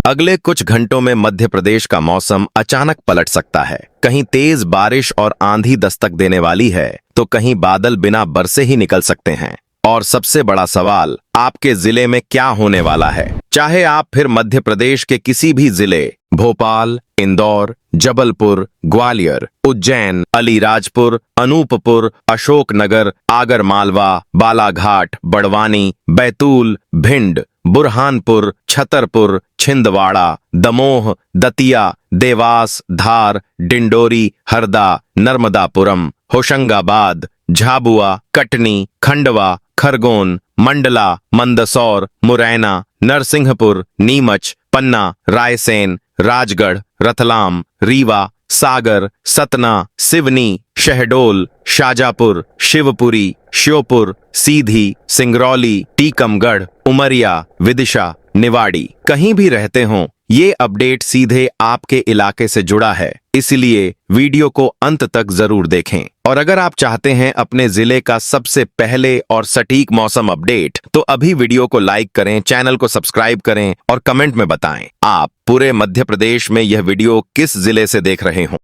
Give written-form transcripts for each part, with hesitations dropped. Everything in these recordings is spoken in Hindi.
अगले कुछ घंटों में मध्य प्रदेश का मौसम अचानक पलट सकता है। कहीं तेज बारिश और आंधी दस्तक देने वाली है तो कहीं बादल बिना बरसे ही निकल सकते हैं। और सबसे बड़ा सवाल, आपके जिले में क्या होने वाला है? चाहे आप फिर मध्य प्रदेश के किसी भी जिले, भोपाल, इंदौर, जबलपुर, ग्वालियर, उज्जैन, अलीराजपुर, अनूपपुर, अशोकनगर, आगरमालवा, बालाघाट, बड़वानी, बैतूल, भिंड, बुरहानपुर, छतरपुर, छिंदवाड़ा, दमोह, दतिया, देवास, धार, डिंडोरी, हरदा, नर्मदापुरम, होशंगाबाद, झाबुआ, कटनी, खंडवा, खरगोन, मंडला, मंदसौर, मुरैना, नरसिंहपुर, नीमच, पन्ना, रायसेन, राजगढ़, रतलाम, रीवा, सागर, सतना, सिवनी, शहडोल, शाजापुर, शिवपुरी, श्योपुर, सीधी, सिंगरौली, टीकमगढ़, उमरिया, विदिशा, निवाड़ी, कहीं भी रहते हों, ये अपडेट सीधे आपके इलाके से जुड़ा है, इसलिए वीडियो को अंत तक जरूर देखें। और अगर आप चाहते हैं अपने जिले का सबसे पहले और सटीक मौसम अपडेट, तो अभी वीडियो को लाइक करें, चैनल को सब्सक्राइब करें और कमेंट में बताएं आप पूरे मध्य प्रदेश में यह वीडियो किस जिले से देख रहे हों।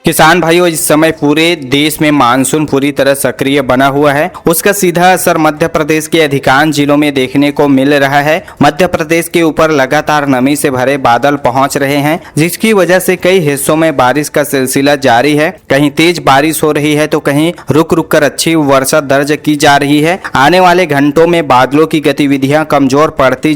किसान भाइयों, इस समय पूरे देश में मानसून पूरी तरह सक्रिय बना हुआ है। उसका सीधा असर मध्य प्रदेश के अधिकांश जिलों में देखने को मिल रहा है। मध्य प्रदेश के ऊपर लगातार नमी से भरे बादल पहुंच रहे हैं, जिसकी वजह से कई हिस्सों में बारिश का सिलसिला जारी है। कहीं तेज बारिश हो रही है तो कहीं रुक रुक कर अच्छी वर्षा दर्ज की जा रही है। आने वाले घंटों में बादलों की गतिविधियां कमजोर पड़ती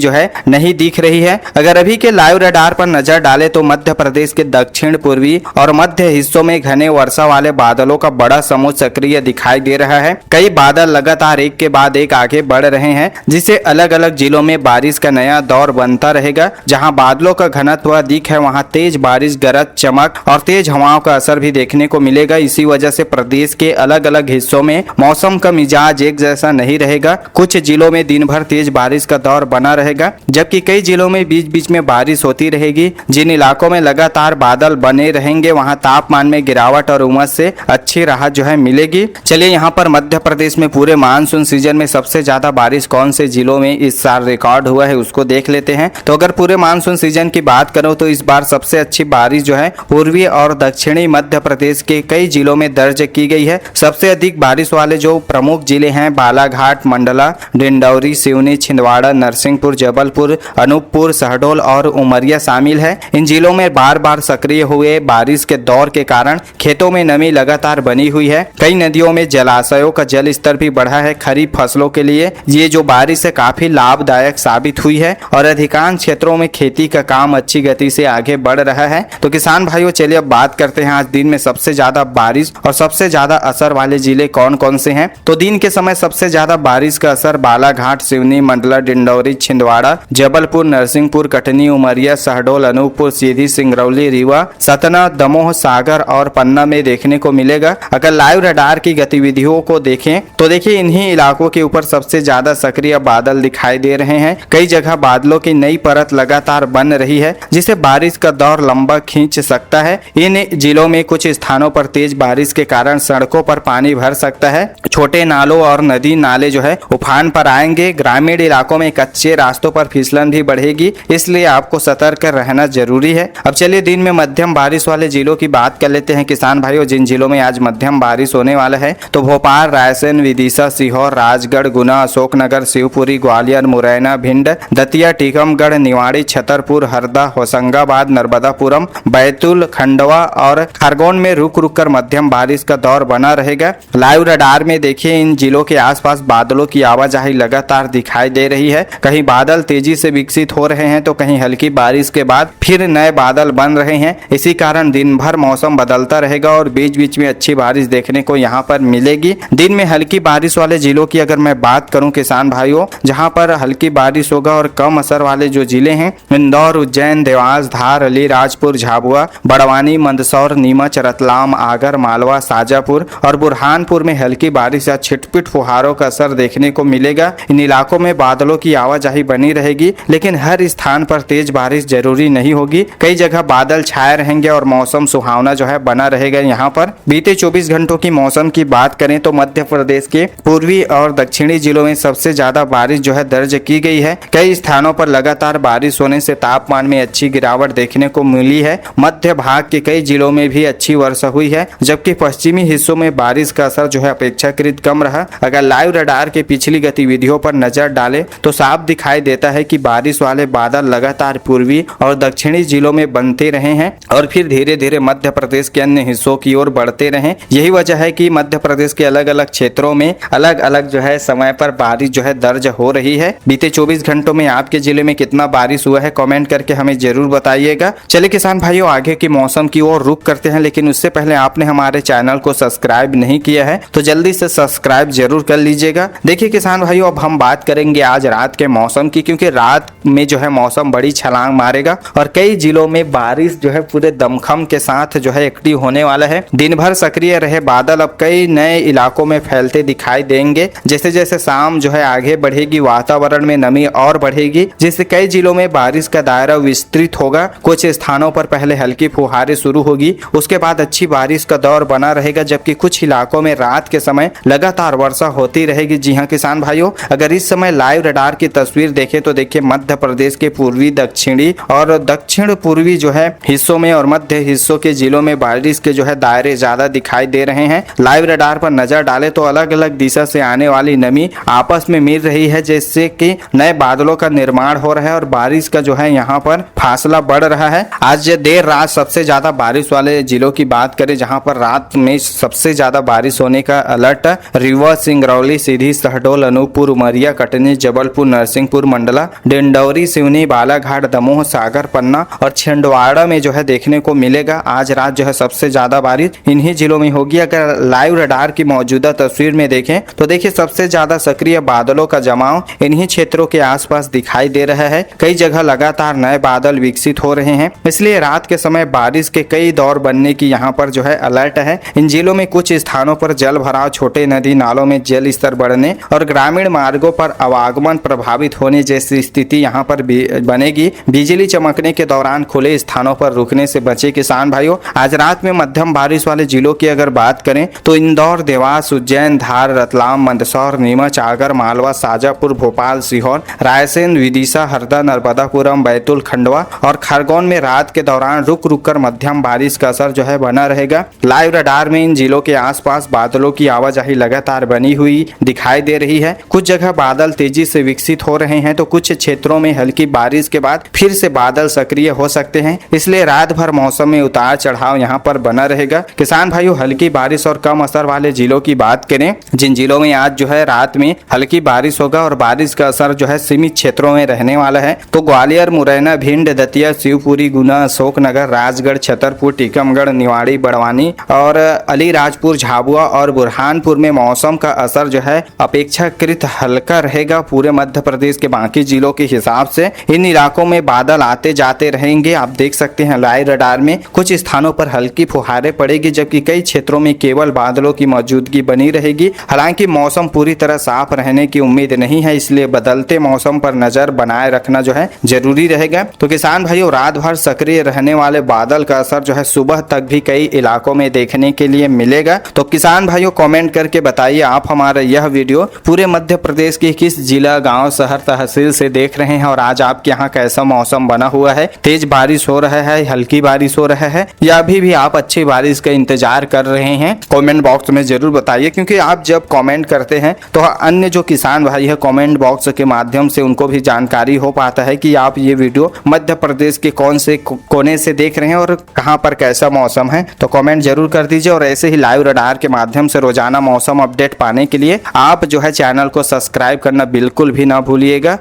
नहीं दिख रही है। अगर अभी के लाइव रडार पर नजर डाले तो मध्य प्रदेश के दक्षिण पूर्वी और मध्य हिस्सों में घने वर्षा वाले बादलों का बड़ा समूह सक्रिय दिखाई दे रहा है। कई बादल लगातार एक के बाद एक आगे बढ़ रहे हैं, जिससे अलग अलग जिलों में बारिश का नया दौर बनता रहेगा। जहां बादलों का घनत्व अधिक है, वहां तेज बारिश, गरज चमक और तेज हवाओं का असर भी देखने को मिलेगा। इसी वजह से प्रदेश के अलग अलग हिस्सों में मौसम का मिजाज एक जैसा नहीं रहेगा। कुछ जिलों में दिन भर तेज बारिश का दौर बना रहेगा, जबकि कई जिलों में बीच बीच में बारिश होती रहेगी। जिन इलाकों में लगातार बादल बने रहेंगे, वहां तापमान में गिरावट और उमस से अच्छी राहत मिलेगी। चलिए, यहाँ पर मध्य प्रदेश में पूरे मानसून सीजन में सबसे ज्यादा बारिश कौन से जिलों में इस साल रिकॉर्ड हुआ है उसको देख लेते हैं। तो अगर पूरे मानसून सीजन की बात करो तो इस बार सबसे अच्छी बारिश पूर्वी और दक्षिणी मध्य प्रदेश के कई जिलों में दर्ज की गई है। सबसे अधिक बारिश वाले जो प्रमुख जिले हैं, बालाघाट, मंडला, डिंडौरी, सिवनी, छिंदवाड़ा, नरसिंहपुर, जबलपुर, अनूपपुर, शहडोल और उमरिया शामिल है। इन जिलों में बार बार सक्रिय हुए बारिश के दौर के कारण खेतों में नमी लगातार बनी हुई है। कई नदियों में जलाशयों का जल स्तर भी बढ़ा है। खरीफ फसलों के लिए ये जो बारिश है काफी लाभदायक साबित हुई है और अधिकांश क्षेत्रों में खेती का काम अच्छी गति से आगे बढ़ रहा है। तो किसान भाइयों, चलिए अब बात करते हैं आज दिन में सबसे ज्यादा बारिश और सबसे ज्यादा असर वाले जिले कौन कौन से हैं। तो दिन के समय सबसे ज्यादा बारिश का असर बालाघाट, सिवनी, मंडला, डिंडौरी, छिंदवाड़ा, जबलपुर, नरसिंहपुर, कटनी, उमरिया, शहडोल, अनूपपुर, सीधी, सिंगरौली, रीवा, सतना, दमोह, सागर और पन्ना में देखने को मिलेगा। अगर लाइव रडार की गतिविधियों को देखें तो देखिए, इन्हीं इलाकों के ऊपर सबसे ज्यादा सक्रिय बादल दिखाई दे रहे हैं। कई जगह बादलों की नई परत लगातार बन रही है, जिससे बारिश का दौर लंबा खींच सकता है। इन जिलों में कुछ स्थानों पर तेज बारिश के कारण सड़कों पर पानी भर सकता है। छोटे नालों और नदी नाले उफान पर आएंगे। ग्रामीण इलाकों में कच्चे रास्तों पर फिसलन भी बढ़ेगी, इसलिए आपको सतर्क रहना जरूरी है। अब चलिए दिन में मध्यम बारिश वाले जिलों की बात कर लेते हैं किसान भाइयों। जिन जिलों में आज मध्यम बारिश होने वाला है तो भोपाल, रायसेन, विदिशा, सीहोर, राजगढ़, गुना, अशोकनगर, शिवपुरी, ग्वालियर, मुरैना, भिंड, दतिया, टीकमगढ़, निवाड़ी, छतरपुर, हरदा, होशंगाबाद, नर्मदापुरम, बैतूल, खंडवा और खरगोन में रुक रुक कर मध्यम बारिश का दौर बना रहेगा। लाइव रडार में देखिए, इन जिलों के आसपास बादलों की आवाजाही लगातार दिखाई दे रही है। कहीं बादल तेजी से विकसित हो रहे हैं तो कहीं हल्की बारिश के बाद फिर नए बादल बन रहे हैं। इसी कारण दिन भर मौसम बदलता रहेगा और बीच बीच में अच्छी बारिश देखने को यहाँ पर मिलेगी। दिन में हल्की बारिश वाले जिलों की अगर मैं बात करूं किसान भाइयों, जहाँ पर हल्की बारिश होगा और कम असर वाले जो जिले हैं, इंदौर, उज्जैन, देवास, धार, अलीराजपुर, झाबुआ, बड़वानी, मंदसौर, नीमच, रतलाम, आगर, मालवा, शाजापुर और बुरहानपुर में हल्की बारिश या छिटपिट फुहारों का असर देखने को मिलेगा। इन इलाकों में बादलों की आवाजाही बनी रहेगी, लेकिन हर स्थान पर तेज बारिश जरूरी नहीं होगी। कई जगह बादल छाए रहेंगे और मौसम सुहावना है बना रहेगा। यहाँ पर बीते 24 घंटों की मौसम की बात करें तो मध्य प्रदेश के पूर्वी और दक्षिणी जिलों में सबसे ज्यादा बारिश जो है दर्ज की गई है। कई स्थानों पर लगातार बारिश होने से तापमान में अच्छी गिरावट देखने को मिली है। मध्य भाग के कई जिलों में भी अच्छी वर्षा हुई है, जबकि पश्चिमी हिस्सों में बारिश का असर जो है अपेक्षाकृत कम रहा। अगर लाइव रडार के पिछली गतिविधियों पर नजर डालें तो साफ दिखाई देता है कि बारिश वाले बादल लगातार पूर्वी और दक्षिणी जिलों में बनते रहे हैं और फिर धीरे धीरे मध्य प्रदेश के अन्य हिस्सों की ओर बढ़ते रहे। यही वजह है कि मध्य प्रदेश के अलग अलग क्षेत्रों में अलग अलग जो है समय पर बारिश जो है दर्ज हो रही है। बीते 24 घंटों में आपके जिले में कितना बारिश हुआ है कमेंट करके हमें जरूर बताइएगा। चलिए किसान भाइयों आगे की मौसम की ओर रुख करते हैं, लेकिन उससे पहले आपने हमारे चैनल को सब्सक्राइब नहीं किया है तो जल्दी से सब्सक्राइब जरूर कर लीजिएगा। देखिए किसान भाइयों, अब हम बात करेंगे आज रात के मौसम की, क्योंकि रात में जो है मौसम बड़ी छलांग मारेगा और कई जिलों में बारिश जो है पूरे दमखम के साथ जो है एक्टिव होने वाला है। दिन भर सक्रिय रहे बादल अब कई नए इलाकों में फैलते दिखाई देंगे। जैसे जैसे शाम जो है आगे बढ़ेगी वातावरण में नमी और बढ़ेगी, जिससे कई जिलों में बारिश का दायरा विस्तृत होगा। कुछ स्थानों पर पहले हल्की फुहारें शुरू होगी, उसके बाद अच्छी बारिश का दौर बना रहेगा, जबकि कुछ इलाकों में रात के समय लगातार वर्षा होती रहेगी। जी हाँ किसान भाइयों, अगर इस समय लाइव रडार की तस्वीर देखें तो देखिए मध्य प्रदेश के पूर्वी, दक्षिणी और दक्षिण पूर्वी जो है हिस्सों में और मध्य हिस्सों के जिलों में बारिश के जो है दायरे ज्यादा दिखाई दे रहे हैं। लाइव रडार पर नजर डालें तो अलग अलग दिशा से आने वाली नमी आपस में मिल रही है, जिससे कि नए बादलों का निर्माण हो रहा है और बारिश का जो है यहाँ पर फासला बढ़ रहा है। आज देर रात सबसे ज्यादा बारिश वाले जिलों की बात करें, जहां पर रात में सबसे ज्यादा बारिश होने का अलर्ट रीवा, सिंगरौली, सीधी, शहडोल, अनूपपुर, उमरिया, कटनी, जबलपुर, नरसिंहपुर, मंडला, डिंडौरी, सिवनी, बालाघाट, दमोह, सागर, पन्ना और छिंदवाड़ा में जो है देखने को मिलेगा। आज रात जो है सबसे ज्यादा बारिश इन्हीं जिलों में होगी। अगर लाइव रडार की मौजूदा तस्वीर में देखें तो देखिए सबसे ज्यादा सक्रिय बादलों का जमाव इन्हीं क्षेत्रों के आसपास दिखाई दे रहा है। कई जगह लगातार नए बादल विकसित हो रहे हैं, इसलिए रात के समय बारिश के कई दौर बनने की यहाँ पर जो है अलर्ट है। इन जिलों में कुछ स्थानों पर जल भराव, छोटे नदी नालों में जल स्तर बढ़ने और ग्रामीण मार्गों पर आवागमन प्रभावित होने जैसी स्थिति यहाँ पर बनेगी। बिजली चमकने के दौरान खुले स्थानों पर रुकने से बचे किसान भाइयों। आज रात में मध्यम बारिश वाले जिलों की अगर बात करें तो इंदौर, देवास, उज्जैन, धार, रतलाम, मंदसौर, नीमच, आगर, मालवा, शाजापुर, भोपाल, सीहोर, रायसेन, विदिशा, हरदा, नर्मदापुरम, बैतूल, खंडवा और खरगोन में रात के दौरान रुक रुक कर मध्यम बारिश का असर जो है बना रहेगा। लाइव रडार में इन जिलों के आसपास बादलों की आवाजाही लगातार बनी हुई दिखाई दे रही है। कुछ जगह बादल तेजी से विकसित हो रहे हैं तो कुछ क्षेत्रों में हल्की बारिश के बाद फिर से बादल सक्रिय हो सकते हैं, इसलिए रात भर मौसम में उतार चढ़ाव यहाँ पर बना रहेगा। किसान भाइयों, हल्की बारिश और कम असर वाले जिलों की बात करें, जिन जिलों में आज जो है रात में हल्की बारिश होगा और बारिश का असर जो है सीमित क्षेत्रों में रहने वाला है, तो ग्वालियर, मुरैना, भिंड, दतिया, शिवपुरी, गुना, अशोकनगर, राजगढ़, छतरपुर, टीकमगढ़, निवाड़ी, बड़वानी और अलीराजपुर, झाबुआ और बुरहानपुर में मौसम का असर जो है अपेक्षाकृत हल्का रहेगा। पूरे मध्य प्रदेश के बाकी जिलों के हिसाब से इन इलाकों में बादल आते जाते रहेंगे। आप देख सकते हैं लाइव रडार में कुछ स्थानों पर हल्की फुहारें पड़ेगी, जबकि कई क्षेत्रों में केवल बादलों की मौजूदगी बनी रहेगी। हालांकि मौसम पूरी तरह साफ रहने की उम्मीद नहीं है, इसलिए बदलते मौसम पर नजर बनाए रखना जो है जरूरी रहेगा। तो किसान भाइयों, रात भर सक्रिय रहने वाले बादल का असर जो है सुबह तक भी कई इलाकों में देखने के लिए मिलेगा। तो किसान भाइयों कमेंट करके बताइए आप हमारा यह वीडियो पूरे मध्य प्रदेश के किस जिला, गांव, शहर, तहसील से देख रहे हैं और आज आपके यहाँ कैसा मौसम बना हुआ है। तेज बारिश हो रहा है, हल्की बारिश हो रहा है या अभी भी आप अच्छी बारिश का इंतजार कर रहे हैं, कमेंट बॉक्स में जरूर बताइए। क्योंकि आप जब कमेंट करते हैं तो अन्य जो किसान भाई है कमेंट बॉक्स के माध्यम से उनको भी जानकारी हो पाता है कि आप ये वीडियो मध्य प्रदेश के कौन से कोने से देख रहे हैं और कहां पर कैसा मौसम है। तो कमेंट जरूर कर दीजिए और ऐसे ही लाइव रडार के माध्यम से रोजाना मौसम अपडेट पाने के लिए आप जो है चैनल को सब्सक्राइब करना बिल्कुल भी ना भूलिएगा।